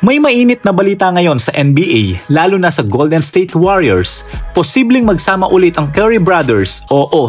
May mainit na balita ngayon sa NBA, lalo na sa Golden State Warriors. Posibleng magsama ulit ang Curry brothers,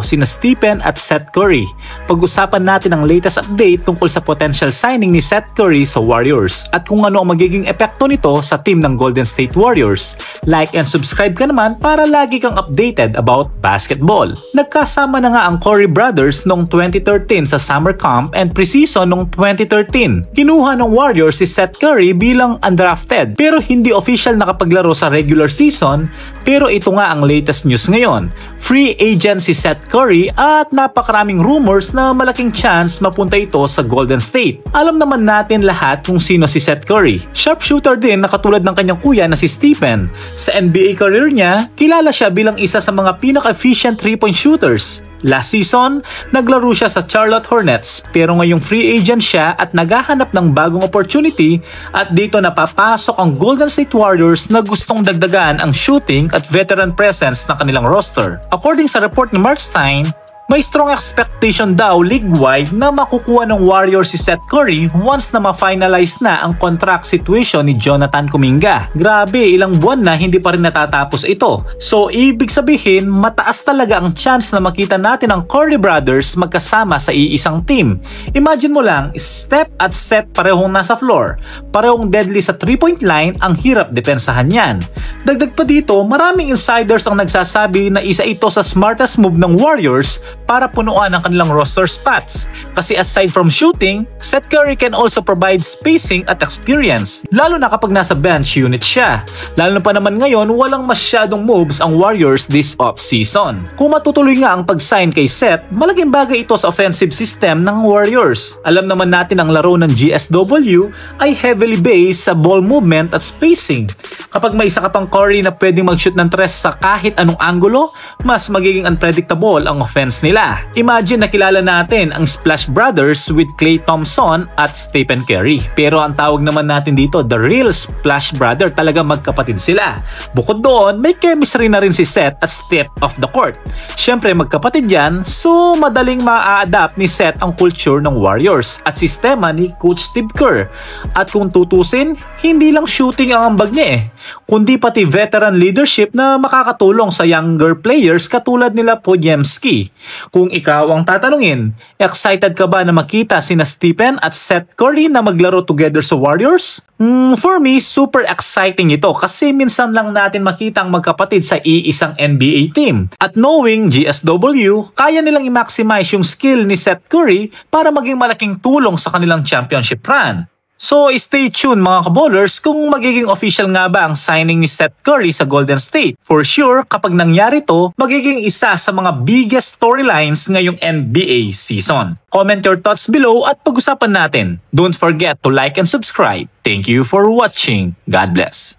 sina Stephen at Seth Curry. Pag-usapan natin ang latest update tungkol sa potential signing ni Seth Curry sa Warriors at kung ano ang magiging epekto nito sa team ng Golden State Warriors. Like and subscribe ka naman para lagi kang updated about basketball. Nagkasama na nga ang Curry brothers noong 2013 sa summer camp and preseason noong 2013. Kinuha ng Warriors si Seth Curry bilang undrafted pero hindi official nakapaglaro sa regular season, pero ito nga ang latest news ngayon. Free agent si Seth Curry at napakaraming rumors na malaking chance mapunta ito sa Golden State. Alam naman natin lahat kung sino si Seth Curry. Sharpshooter din na katulad ng kanyang kuya na si Stephen. Sa NBA career niya, kilala siya bilang isa sa mga pinaka-efficient 3-point shooters. Last season, naglaro siya sa Charlotte Hornets pero ngayong free agent siya at naghahanap ng bagong opportunity at dito napapasok ang Golden State Warriors na gustong dagdagan ang shooting at veteran presence ng kanilang roster. According sa report ni Mark Stein, may strong expectation daw league-wide na makukuha ng Warriors si Seth Curry once na ma-finalize na ang contract situation ni Jonathan Kuminga. Grabe, ilang buwan na hindi pa rin natatapos ito. So, ibig sabihin, mataas talaga ang chance na makita natin ang Curry brothers magkasama sa iisang team. Imagine mo lang, Steph at Seth parehong nasa floor. Parehong deadly sa 3-point line, ang hirap depensahan yan. Dagdag pa dito, maraming insiders ang nagsasabi na isa ito sa smartest move ng Warriors para punuan ang kanilang roster spots. Kasi aside from shooting, Seth Curry can also provide spacing at experience, lalo na kapag nasa bench unit siya. Lalo na pa naman ngayon, walang masyadong moves ang Warriors this off-season. Kung matutuloy nga ang pag-sign kay Seth, malaking bagay ito sa offensive system ng Warriors. Alam naman natin ang laro ng GSW ay heavily based sa ball movement at spacing. Kapag may isa ka pang Curry na pwedeng mag-shoot ng tres sa kahit anong angulo, mas magiging unpredictable ang offense nila. Imagine nakilala natin ang Splash Brothers with Klay Thompson at Stephen Curry. Pero ang tawag naman natin dito, the real Splash Brother, talaga magkapatid sila. Bukod doon, may chemistry na rin si Seth at Steph off the court. Syempre magkapatid yan, so madaling ma-adapt ni Seth ang culture ng Warriors at sistema ni Coach Steve Kerr. At kung tutusin, hindi lang shooting ang ambag niya kundi pati veteran leadership na makakatulong sa younger players katulad nila Podziemski. Kung ikaw ang tatanungin, excited ka ba na makita sina Stephen at Seth Curry na maglaro together sa Warriors? For me, super exciting ito kasi minsan lang natin makita ang magkapatid sa iisang NBA team. At knowing GSW, kaya nilang i-maximize yung skill ni Seth Curry para maging malaking tulong sa kanilang championship run. So stay tuned mga kaballers kung magiging official nga ba ang signing ni Seth Curry sa Golden State. For sure, kapag nangyari to, magiging isa sa mga biggest storylines ngayong NBA season. Comment your thoughts below at pag-usapan natin. Don't forget to like and subscribe. Thank you for watching. God bless.